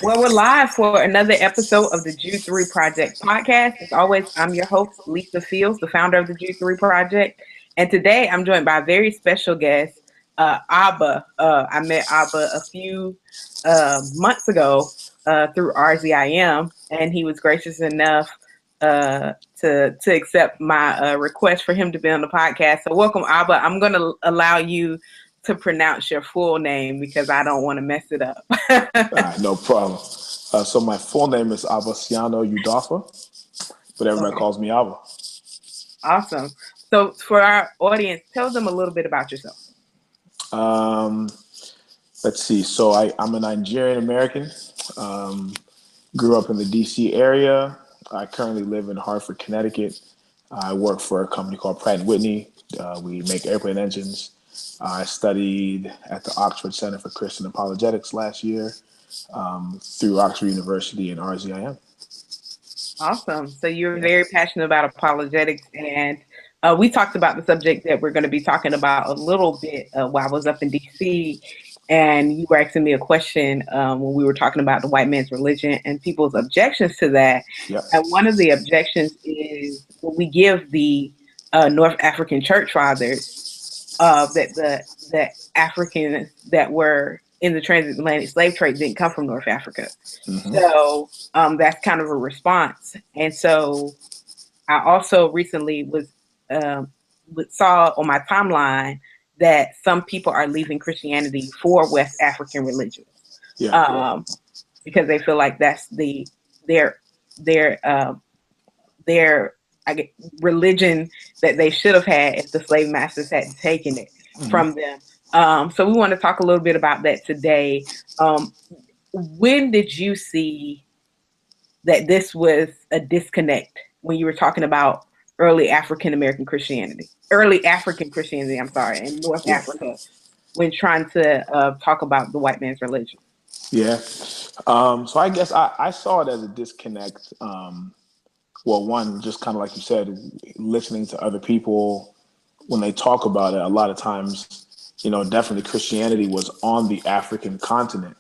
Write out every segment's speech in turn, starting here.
Well, we're live for another episode of the Jude 3 Project podcast. As always, I'm your host, Lisa Fields, the founder of the Jude 3 Project. And today I'm joined by a very special guest, Abba. I met Abba a few months ago through RZIM, and he was gracious enough to accept my request for him to be on the podcast. So welcome, Abba. I'm going to allow you to pronounce your full name because I don't want to mess it up. No problem. So my full name is Abasiano Udofa, but everybody calls me Abba. Awesome. So for our audience, tell them a little bit about yourself. Let's see. So I'm a Nigerian American. Grew up in the DC area. I currently live in Hartford, Connecticut. I work for a company called Pratt & Whitney. We make airplane engines. I studied at the Oxford Center for Christian Apologetics last year through Oxford University and RZIM. Awesome. So you're very passionate about apologetics, and we talked about the subject that we're going to be talking about a little bit while I was up in DC, and you were asking me a question when we were talking about the white man's religion and people's objections to that. Yep. And one of the objections is when we give the North African church fathers that the Africans that were in the transatlantic slave trade didn't come from North Africa. Mm-hmm. So that's kind of a response. And so I also recently saw on my timeline that some people are leaving Christianity for West African religions. Because they feel like that's their religion that they should have had if the slave masters hadn't taken it from them. So we want to talk a little bit about that today. When did you see that this was a disconnect when you were talking about early African Christianity, I'm sorry, in North Africa, when trying to talk about the white man's religion? Yeah. So I guess I saw it as a disconnect. Well, one, just kind of like you said, listening to other people when they talk about it, a lot of times, definitely Christianity was on the African continent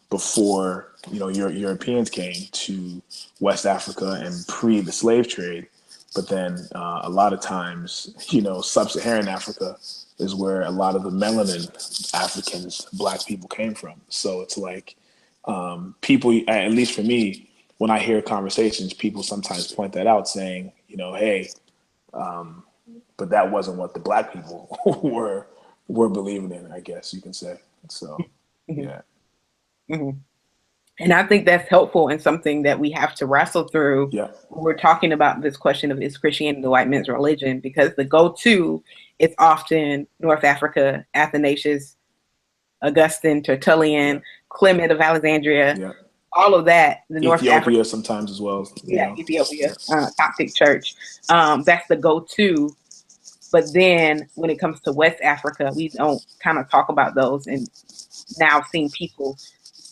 before, Europeans came to West Africa and pre the slave trade. But then a lot of times, sub-Saharan Africa is where a lot of the melanin Africans, Black people came from. So it's like people, at least for me, when I hear conversations, people sometimes point that out saying, hey, but that wasn't what the Black people were believing in, I guess you can say. So, yeah. Mm-hmm. And I think that's helpful and something that we have to wrestle through. Yeah. When we're talking about this question of, is Christianity the white man's religion? Because the go-to is often North Africa, Athanasius, Augustine, Tertullian, Clement of Alexandria, all of that. The North Ethiopia sometimes as well. Ethiopia, Coptic Church. That's the go-to. But then when it comes to West Africa, we don't kind of talk about those, and now seeing people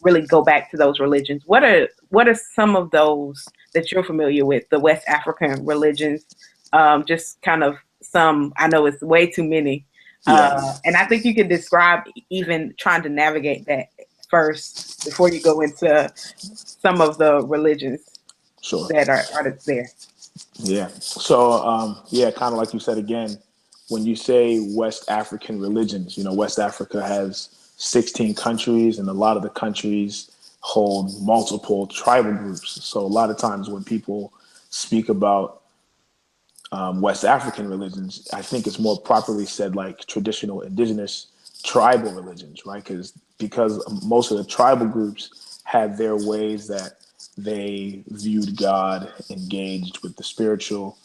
really go back to those religions. What are some of those that you're familiar with, the West African religions? Just kind of some, I know it's way too many. And I think you can describe even trying to navigate that first before you go into some of the religions that are there. Yeah. So, kind of like you said again, when you say West African religions, West Africa has 16 countries, and a lot of the countries hold multiple tribal groups. So a lot of times when people speak about West African religions, I think it's more properly said like traditional indigenous tribal religions, right? Because most of the tribal groups had their ways that they viewed God, engaged with the spiritual.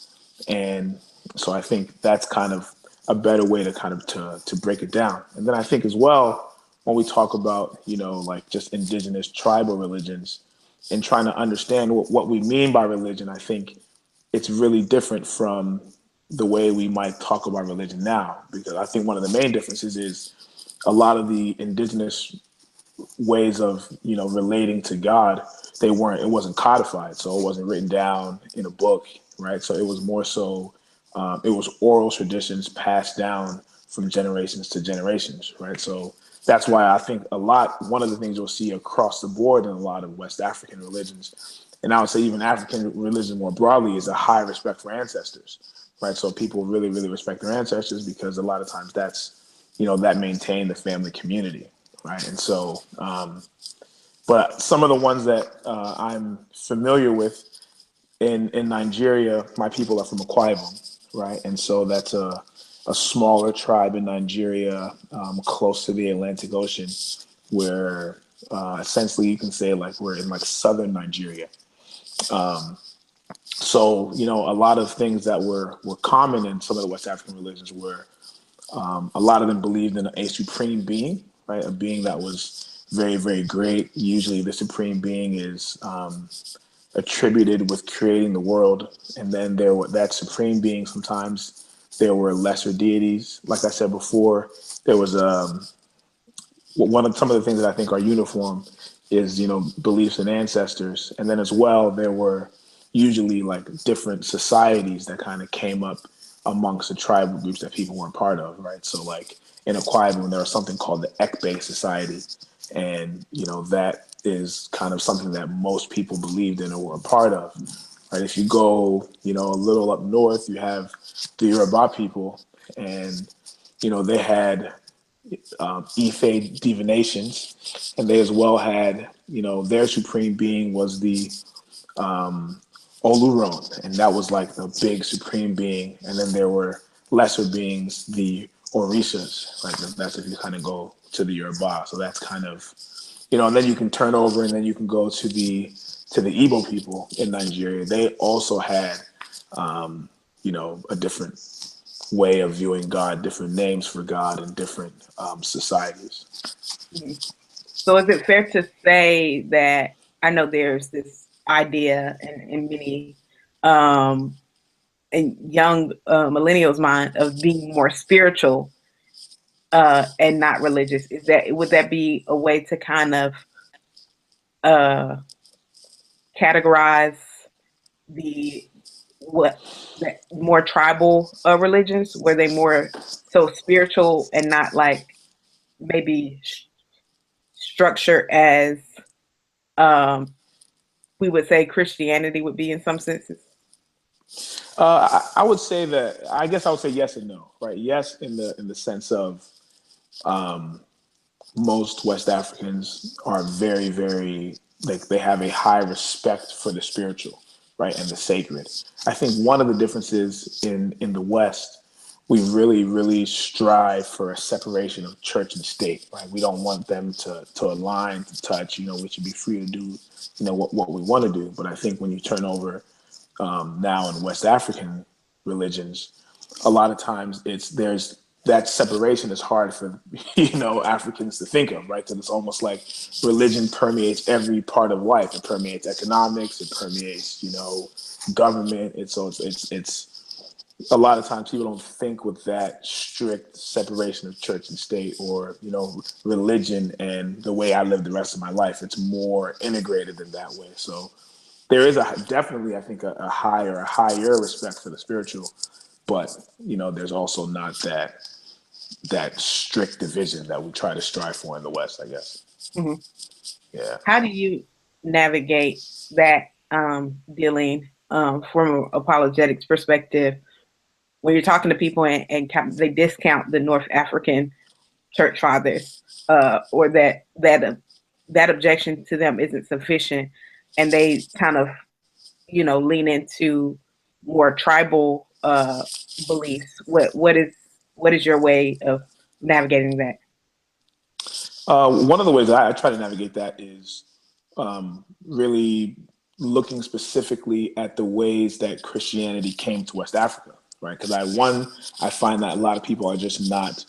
And so I think that's kind of a better way to break it down. And then I think as well, when we talk about, like just indigenous tribal religions and trying to understand what we mean by religion, I think it's really different from the way we might talk about religion now, because I think one of the main differences is a lot of the indigenous ways of, relating to God, it wasn't codified. So it wasn't written down in a book, right? So it was more so, it was oral traditions passed down from generations to generations, right? So That's why I think one of the things you'll see across the board in a lot of West African religions, and I would say even African religion more broadly, is a high respect for ancestors, right? So people really, really respect their ancestors because a lot of times that maintain the family community, right? And so, but some of the ones that I'm familiar with in Nigeria, my people are from Akwa Ibom, right? And so that's a smaller tribe in Nigeria, close to the Atlantic Ocean, where essentially you can say like we're in like southern Nigeria. So a lot of things that were common in some of the West African religions were a lot of them believed in a supreme being, right? A being that was very, very great. Usually, the supreme being is attributed with creating the world, and then that supreme being. Sometimes there were lesser deities. Like I said before, there was some of the things that I think are uniform is beliefs in ancestors, and then as well there were usually like different societies that kind of came up amongst the tribal groups that people weren't part of, right? So like in Akwa Ibom, there was something called the Ekbe Society, and that is kind of something that most people believed in or were a part of, right? If you go a little up north, you have the Yoruba people, and they had Ife divinations, and they as well had, their supreme being was the Oluron, and that was like the big supreme being, and then there were lesser beings, the Orishas, like that's if you kind of go to the Yoruba. So that's kind of, and then you can turn over, and then you can go to the Igbo people in Nigeria. They also had, a different way of viewing God, different names for God in different societies. Mhm. So is it fair to say that I know there's this idea in many um, in young millennials' mind of being more spiritual and not religious? Would that be a way to kind of uh, categorize the what the more tribal religions? Were they more so spiritual and not like maybe structured as um, we would say Christianity would be in some senses? I would say that I guess I would say yes and no, right? Yes, in the sense of most West Africans are very, very like they have a high respect for the spiritual, right, and the sacred. I think one of the differences in the West, we really, really strive for a separation of church and state, right? We don't want them to align, to touch. We should be free to do, what we want to do. But I think when you turn over now in West African religions, a lot of times there's that separation is hard for Africans to think of, right? Because it's almost like religion permeates every part of life. It permeates economics. It permeates government. It's a lot of times people don't think with that strict separation of church and state, or religion and the way I live the rest of my life. It's more integrated in that way. So there is definitely, I think, a higher respect for the spiritual, but there's also not that strict division that we try to strive for in the West, I guess. Mhm. Yeah. How do you navigate that dealing from an apologetics perspective when you're talking to people and they discount the North African church fathers, or that objection to them isn't sufficient, and they kind of lean into more tribal beliefs? What is your way of navigating that? One of the ways I try to navigate that is really looking specifically at the ways that Christianity came to West Africa, right? Because I find that a lot of people are just not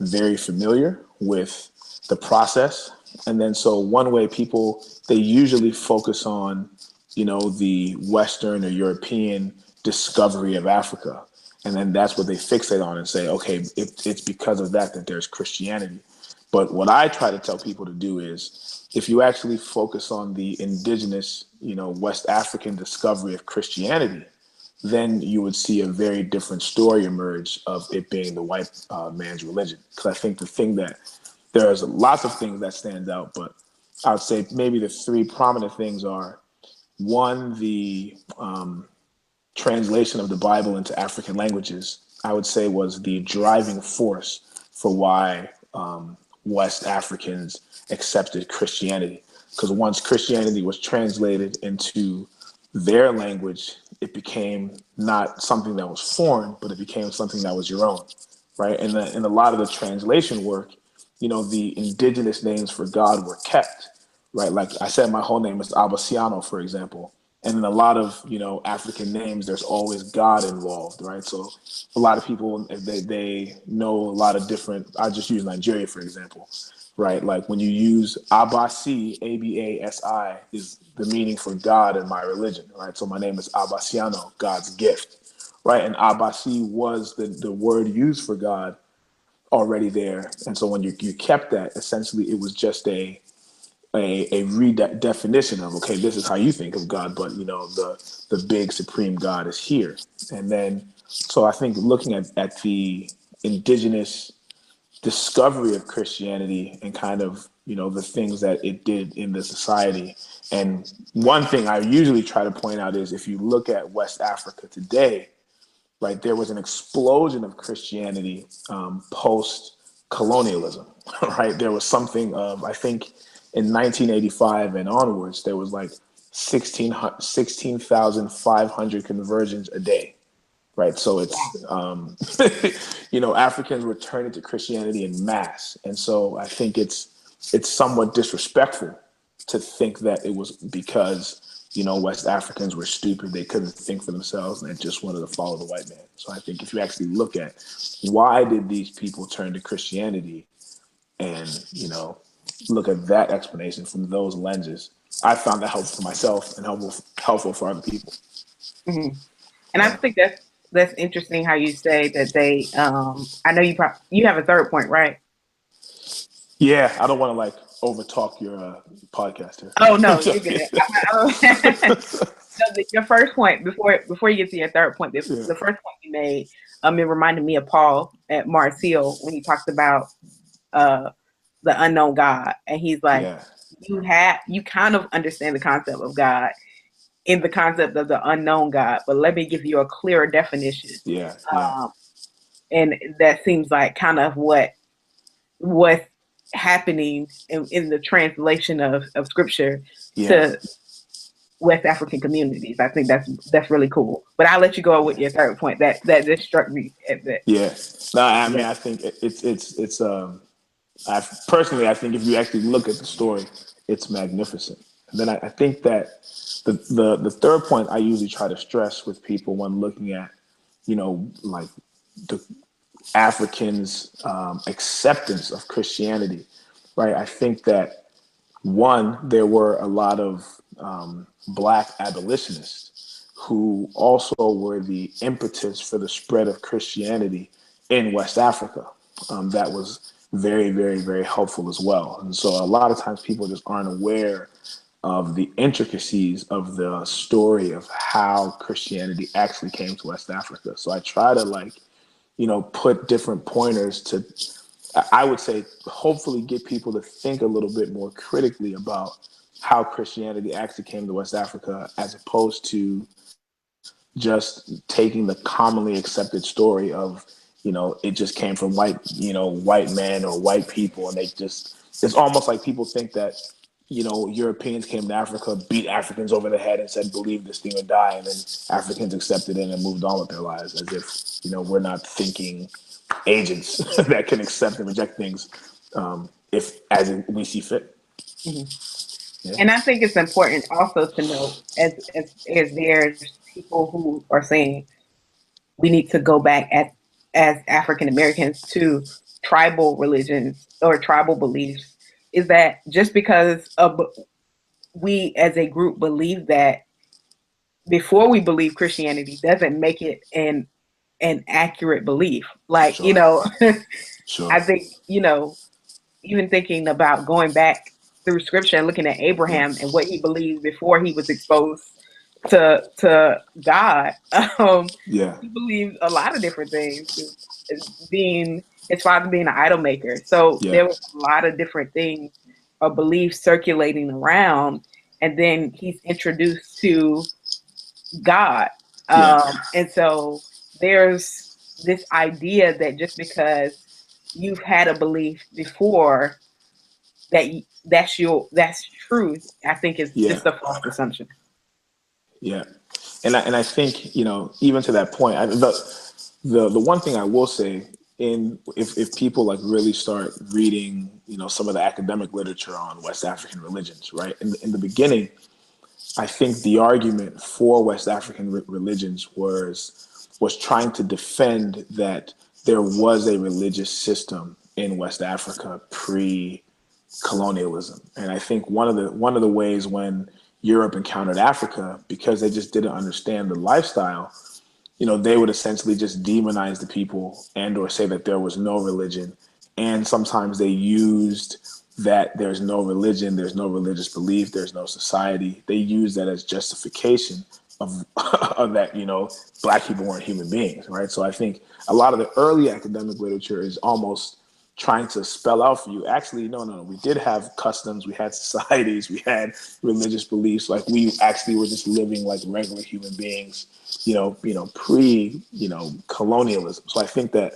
very familiar with the process, and then so one way people they usually focus on, the Western or European discovery of Africa, and then that's what they fixate on and say, okay, it's because of that there's Christianity. But what I try to tell people to do is if you actually focus on the indigenous, West African discovery of Christianity, then you would see a very different story emerge of it being the white man's religion. Because I think the thing that there's lots of things that stand out, but I would say maybe the three prominent things are one, the translation of the Bible into African languages, I would say was the driving force for why West Africans accepted Christianity. Because once Christianity was translated into their language, it became not something that was foreign, but it became something that was your own, right? And in a lot of the translation work, the indigenous names for God were kept, right? Like I said, my whole name is Abasiano, for example. And in a lot of, African names, there's always God involved, right? So a lot of people, they know a lot of different, I just use Nigeria, for example, right? Like when you use Abasi, Abasi is the meaning for God in my religion, right? So my name is Abasiano, God's gift, right? And Abasi was the word used for God already there. And so when you kept that, essentially it was just a redefinition of, okay, this is how you think of God, but the big supreme God is here. And then so I think looking at the indigenous discovery of Christianity and kind of the things that it did in the society. And one thing I usually try to point out is if you look at West Africa today, right, there was an explosion of Christianity post colonialism, right? There was something of, I think, in 1985 and onwards, there was like 16,500 conversions a day, right? So it's, Africans were turning to Christianity in mass. And so I think it's somewhat disrespectful to think that it was because West Africans were stupid, they couldn't think for themselves, and they just wanted to follow the white man. So I think if you actually look at why did these people turn to Christianity and, look at that explanation from those lenses, I found that helpful for myself and helpful for other people. Mm-hmm. And I Yeah. think that's interesting how you say that they. I know you have a third point, right? Yeah, I don't want to like overtalk your podcast here. Oh no, you're good. No, your first point before you get to your third point, Yeah. the first point you made, it reminded me of Paul at Mars Hill when he talked about uh the unknown God, and he's like, Yeah. you kind of understand the concept of God in the concept of the unknown God, but let me give you a clearer definition. Yeah. Yeah. Um, and that seems like kind of what's happening in the translation of scripture Yeah. to West African communities. I think that's really cool. But I'll let you go with Yeah. your third point. That just struck me at that. Yeah. No, I mean, Yeah. I think it's I personally, I think if you actually look at the story, it's magnificent. And then I think that the third point I usually try to stress with people when looking at, like the Africans' acceptance of Christianity, right? I think that one, there were a lot of black abolitionists who also were the impetus for the spread of Christianity in West Africa. That was very, very, very helpful as well. And so a lot of times people just aren't aware of the intricacies of the story of how Christianity actually came to West Africa. So I try to put different pointers to, I would say, hopefully get people to think a little bit more critically about how Christianity actually came to West Africa, as opposed to just taking the commonly accepted story of, it just came from white men or white people. And it's almost like people think that, Europeans came to Africa, beat Africans over the head and said, believe this thing or die. And then Africans accepted it and moved on with their lives as if, we're not thinking agents that can accept and reject things if as we see fit. Mhm. Yeah. And I think it's important also to note as there's people who are saying we need to go back as African Americans to tribal religions or tribal beliefs, is that just because we as a group believe that before we believe Christianity doesn't make it an accurate belief. Like, Sure. I Sure. think, even thinking about going back through scripture and looking at Abraham and what he believed before he was exposed to God. Yeah. He believed a lot of different things. Being his father being an idol maker. So Yeah. there was a lot of different things or beliefs circulating around, and then he's introduced to God. Yeah. And so there's this idea that just because you've had a belief before that that's truth, I think is Yeah. just a false assumption. Yeah. And I think, even to that point, the one thing I will say, if people like really start reading, some of the academic literature on West African religions, right? In the beginning, I think the argument for West African religions was trying to defend that there was a religious system in West Africa pre-colonialism, and I think one of the ways when Europe encountered Africa, because they just didn't understand the lifestyle, they would essentially just demonize the people and or say that there was no religion. And sometimes they used that there's no religion, there's no religious belief, there's no society. They use that as justification of, of that, black people weren't human beings, right? So I think a lot of the early academic literature is almost trying to spell out for you, actually, no, we did have customs, we had societies, we had religious beliefs, like we actually were just living like regular human beings, pre, colonialism. So I think that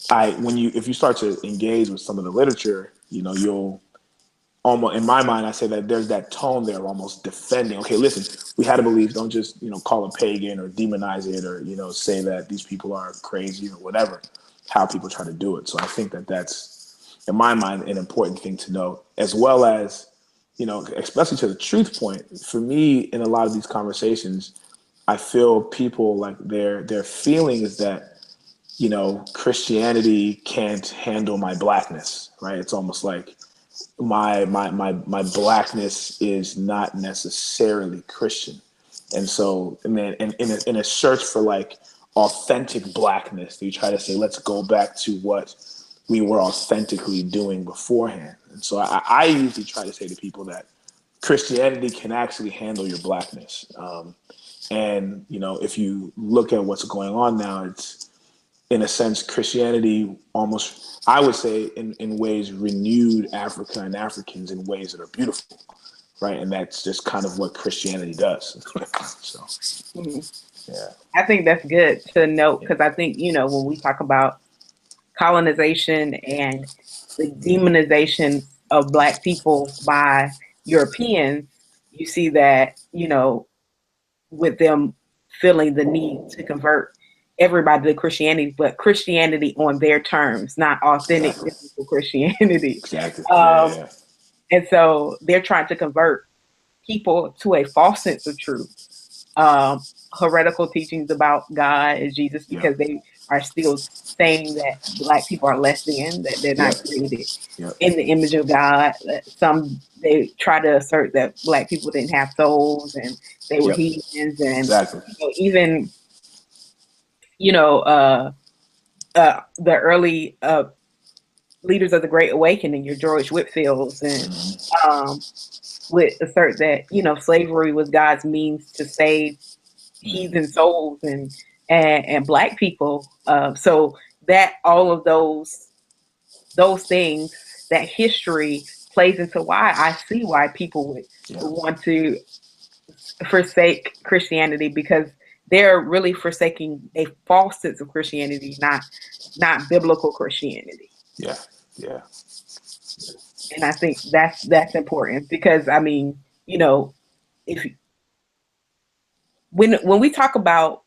if you start to engage with some of the literature, you'll almost, in my mind, I say that there's that tone there of almost defending, okay, listen, we had a belief, don't just, call it pagan or demonize it or, say that these people are crazy or whatever, how people try to do it. So I think that that's, in my mind, an important thing to know, as well as, especially to the truth point. For me, in a lot of these conversations, I feel people like their feeling is that, Christianity can't handle my blackness, right? It's almost like my blackness is not necessarily Christian. And so, and then in a search for like authentic blackness, they try to say, let's go back to what we were authentically doing beforehand. And so I usually try to say to people that Christianity can actually handle your blackness. And, if you look at what's going on now, it's, in a sense, Christianity almost, I would say, in ways, renewed Africa and Africans in ways that are beautiful, right? And that's just kind of what Christianity does. So, Mhm. yeah, I think that's good to note yeah, because I think, when we talk about colonization and the demonization of Black people by Europeans, you see that, with them feeling the need to convert everybody to Christianity, but Christianity on their terms, not authentic exactly, biblical Christianity. exactly, yeah, Um, yeah, and so they're trying to convert people to a false sense of truth, um, heretical teachings about God and Jesus, yeah, because they are still saying that Black people are less than, that they're yeah, not created yeah, in the image of God. Some they try to assert that Black people didn't have souls and they were yep, heathens, and exactly, even you know the early leaders of the Great Awakening, your George Whitfields, and um, would assert that slavery was God's means to save heathen souls and Black people. So that all of those things, that history plays into why I see why people yeah, would want to forsake Christianity, because they're really forsaking a false sense of Christianity, not biblical Christianity. yeah, yeah, And I think that's important because I mean, if when we talk about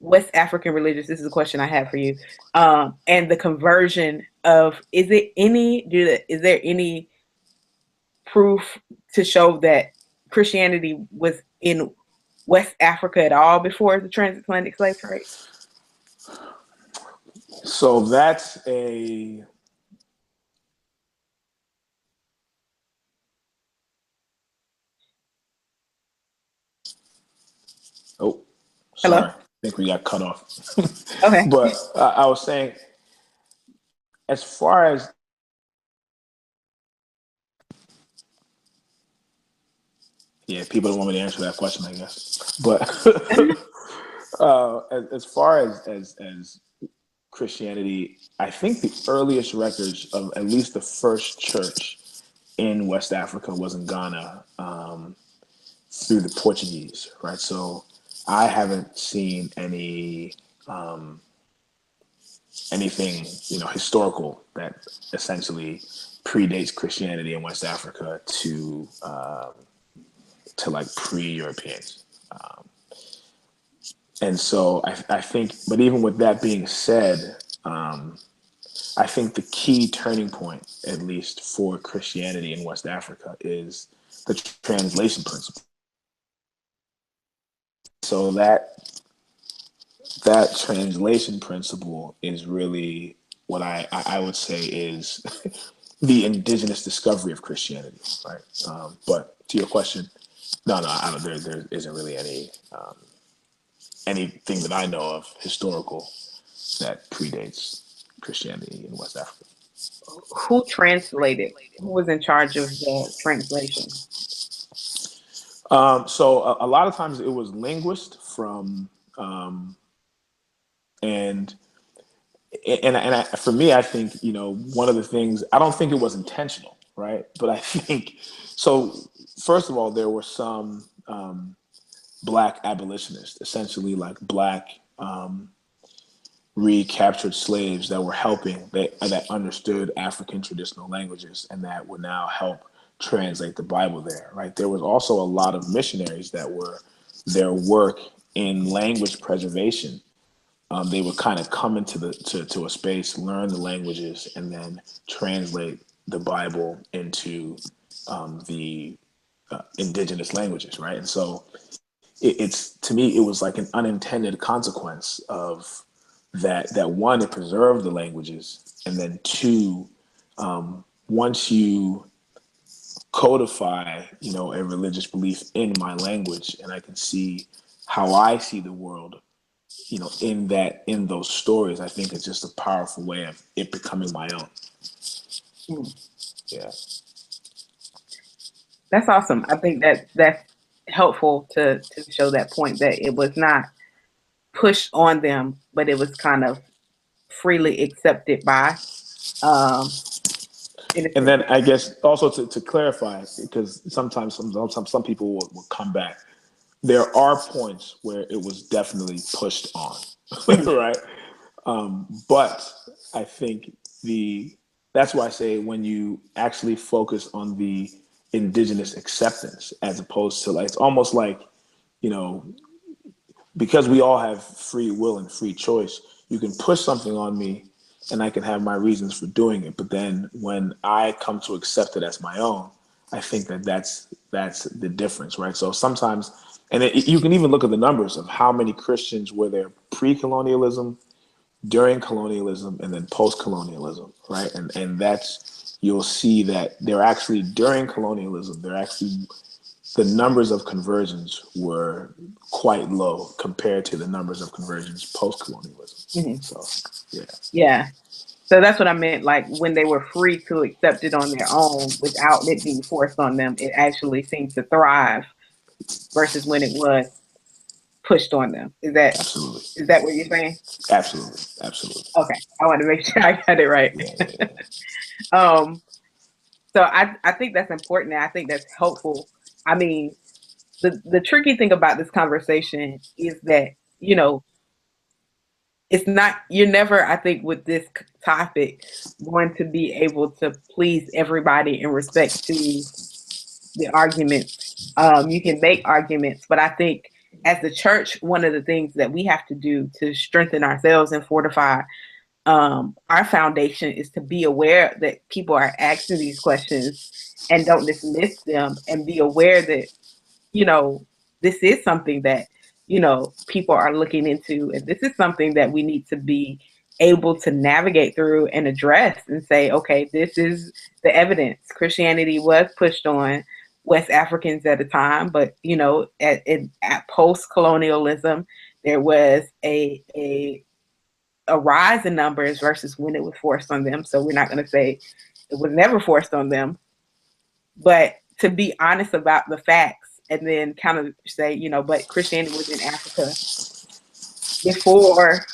West African religions, this is a question I have for you, and the conversion of, is there any proof to show that Christianity was in West Africa at all before the transatlantic slave trade? So that's a, oh, Hello. sorry, I think we got cut off. Okay. But I was saying, as far as, yeah, people don't want me to answer that question, I guess. But as far as Christianity, I think the earliest records of at least the first church in West Africa was in Ghana, through the Portuguese, right? So I haven't seen anything, historical that essentially predates Christianity in West Africa to like pre-Europeans. And so I think, but even with that being said, I think the key turning point, at least for Christianity in West Africa, is the translation principle. So that translation principle is really what I would say is the indigenous discovery of Christianity, right? But to your question, no, I don't. There isn't really anything that I know of historical that predates Christianity in West Africa. Who translated? Who was in charge of the translation? So a lot of times it was linguists from, and for me, I think, one of the things, I don't think it was intentional, right? But I think, so first of all, there were some black abolitionists, essentially like black recaptured slaves that were helping, that understood African traditional languages and that would now help translate the Bible there, right? There was also a lot of missionaries that were their work in language preservation. They would kind of come into to a space, learn the languages, and then translate the Bible into the indigenous languages, right? And so it's, to me, it was like an unintended consequence of that one, it preserved the languages, and then two, once you codify, a religious belief in my language, and I can see how I see the world, in those stories, I think it's just a powerful way of it becoming my own. Hmm. Yeah. That's awesome. I think that's helpful to show that point, that it was not pushed on them, but it was kind of freely accepted by, um, in a And sense. then I guess also to clarify, because sometimes some people will come back. There are points where it was definitely pushed on, Mhm. right? But I think that's why I say, when you actually focus on the indigenous acceptance, as opposed to, like, it's almost like, you know, because we all have free will and free choice, you can push something on me and I can have my reasons for doing it. But then when I come to accept it as my own, I think that's the difference, right? So sometimes, and you can even look at the numbers of how many Christians were there pre-colonialism, during colonialism, and then post-colonialism, right? And that's, you'll see that they're actually, during colonialism, they're actually, the numbers of conversions were quite low compared to the numbers of conversions post-colonialism. Mhm. So, yeah, Yeah. So that's what I meant. Like when they were free to accept it on their own without it being forced on them, it actually seemed to thrive versus when it was pushed on them. absolutely, Is that what you're saying? absolutely, absolutely. Okay. I want to make sure I got it right. Yeah, yeah, yeah. Um, so I think that's important. And I think that's helpful. I mean, the tricky thing about this conversation is that, you know, it's not, you're never, I think, with this topic going to be able to please everybody in respect to the arguments. You can make arguments, but I think as the church, one of the things that we have to do to strengthen ourselves and fortify our foundation is to be aware that people are asking these questions and don't dismiss them, and be aware that, you know, this is something that, you know, people are looking into, and this is something that we need to be able to navigate through and address and say, okay, this is the evidence. Christianity was pushed on West Africans at a time, but, you know, at post-colonialism, there was a rise in numbers versus when it was forced on them. So we're not going to say it was never forced on them, but to be honest about the facts, and then kind of say, you know, but Christianity was in Africa before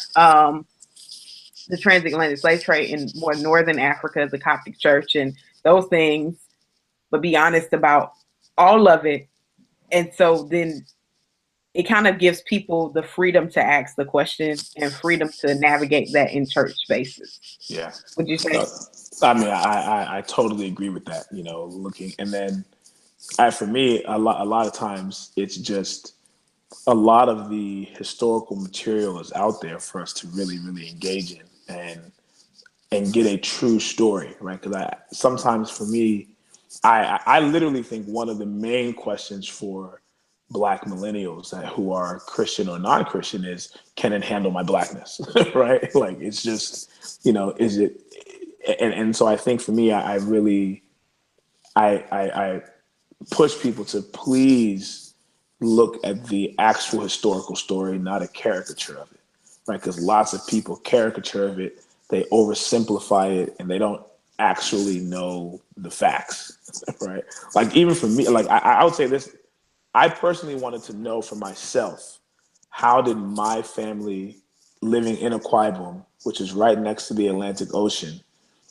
the transatlantic slave trade in more northern Africa, the Coptic Church, and those things, but be honest about all of it. And so then it kind of gives people the freedom to ask the question and freedom to navigate that in church spaces. Yeah. Would you say? Uh, I mean, I totally agree with that. Looking and then for me, a lot of times it's just a lot of the historical material is out there for us to really really engage in and get a true story, right? Because I sometimes for me, I literally think one of the main questions for Black millennials who are Christian or non-Christian is, can it handle my Blackness, right? Like it's just, is it? And so I think for me, I really I push people to please look at the actual historical story, not a caricature of it, right? Because lots of people caricature of it, they oversimplify it, and they don't actually know the facts, right? Like even for me, like I would say this, I personally wanted to know for myself, how did my family living in Akwa Ibom, which is right next to the Atlantic Ocean,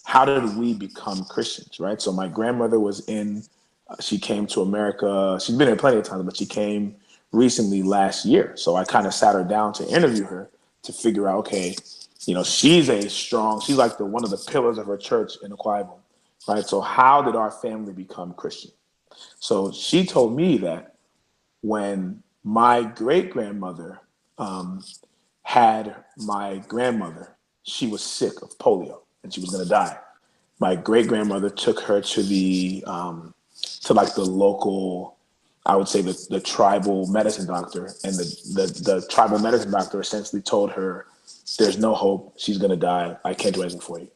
how did we become Christians, right? So my grandmother was she came to America. She's been here plenty of times, but she came recently last year. So I kind of sat her down to interview her to figure out, okay, she's like one of the pillars of her church in Akwa Ibom, right? So how did our family become Christian? So she told me that when my great grandmother had my grandmother, she was sick of polio and she was going to die. My great grandmother took her to to like the local, I would say the tribal medicine doctor, and the tribal medicine doctor essentially told her, "There's no hope. She's going to die. I can't do anything for you."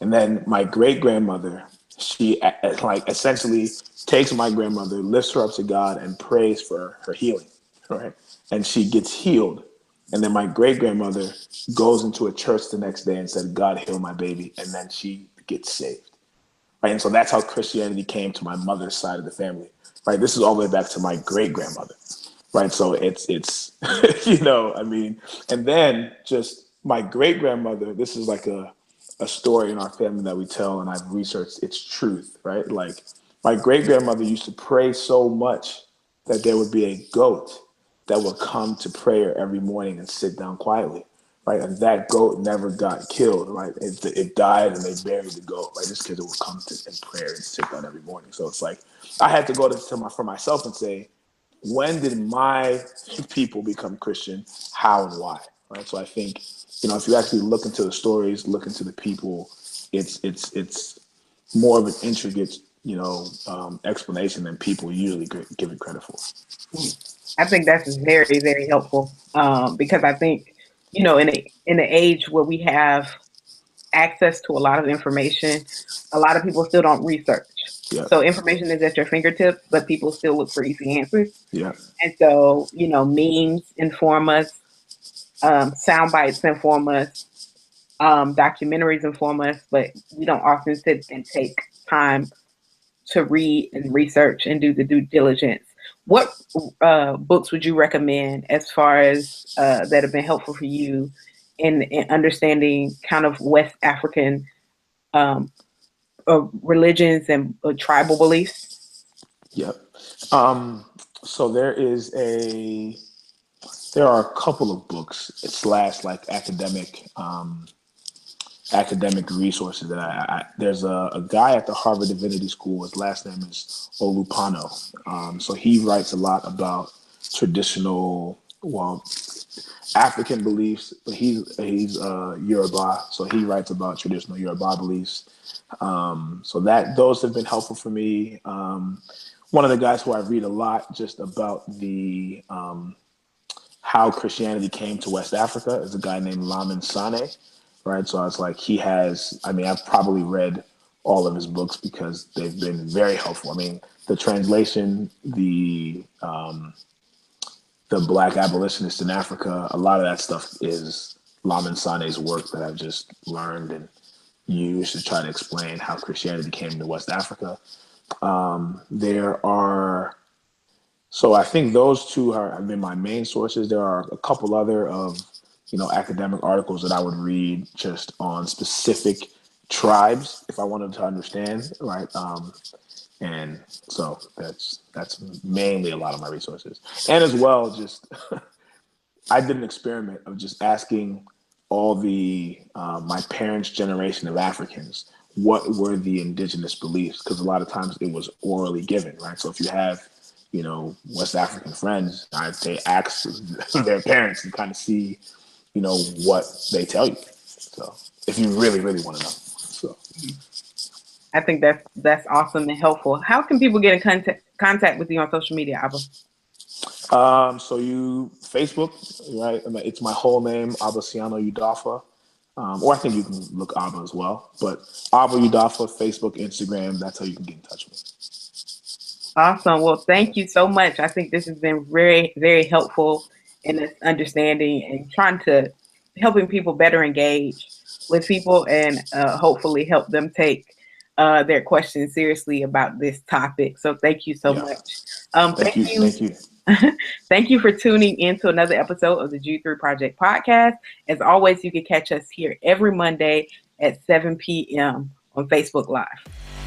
And then my great grandmother, she like essentially takes my grandmother, lifts her up to God, and prays for her healing, right? And she gets healed. And then my great grandmother goes into a church the next day and said, "God heal my baby," and then she gets saved, right? And so that's how Christianity came to my mother's side of the family, right? This is all the way back to my great grandmother, right? So it's I mean, and then just my great grandmother. This is like a story in our family that we tell, and I've researched its truth, right? Like my great grandmother used to pray so much that there would be a goat that would come to prayer every morning and sit down quietly, right? And that goat never got killed, right? It died and they buried the goat, right? Just because it would come to in prayer and sit down every morning. So it's like I had to go for myself and say, when did my people become Christian? How and why? Right. So I think, if you actually look into the stories, look into the people, it's more of an intricate, explanation than people usually give it credit for. I think that's very, very helpful, because I think, in the age where we have access to a lot of information, a lot of people still don't research. Yeah. So information is at your fingertips, but people still look for easy answers. Yeah. And so, memes inform us, sound bites inform us, documentaries inform us, but we don't often sit and take time to read and research and do the due diligence. What books would you recommend as far as that have been helpful for you in understanding kind of West African um, religions and tribal beliefs? Yep. So there are a couple of books slash like academic resources that there's a guy at the Harvard Divinity School. His last name is Olupano. So he writes a lot about traditional, well, African beliefs, but he's Yoruba, so he writes about traditional Yoruba beliefs. So that those have been helpful for me. One of the guys who I read a lot just about the how Christianity came to West Africa is a guy named Lamin Sane, right? So it's like I've probably read all of his books because they've been very helpful. I mean, the translation, the Black Abolitionists in Africa, a lot of that stuff is Lamin Sane's work that I've just learned and used to try to explain how Christianity came to West Africa. There are So I think those two have been my main sources. There are a couple other of academic articles that I would read just on specific tribes if I wanted to understand, right? And so that's mainly a lot of my resources. And as well, just I did an experiment of just asking all the my parents' generation of Africans what were the indigenous beliefs, because a lot of times it was orally given, right? So if you have West African friends, they ask their parents and kind of see what they tell you. So if you really really want to know, so. I think that's awesome and helpful. How can people get in contact with you on social media, Abba? So you Facebook, right? It's my whole name, Abasiano Udofa. Or I think you can look Abba as well. But Abba Udofa, Facebook, Instagram, that's how you can get in touch with me. Awesome. Well, thank you so much. I think this has been very, very helpful in this understanding and trying to helping people better engage with people and hopefully help them take their questions seriously about this topic. So thank you so Yeah. much. Thank Thank you. you. Thank you. Thank you for tuning in to another episode of the G3 Project podcast. As always, you can catch us here every Monday at 7 p.m. on Facebook Live.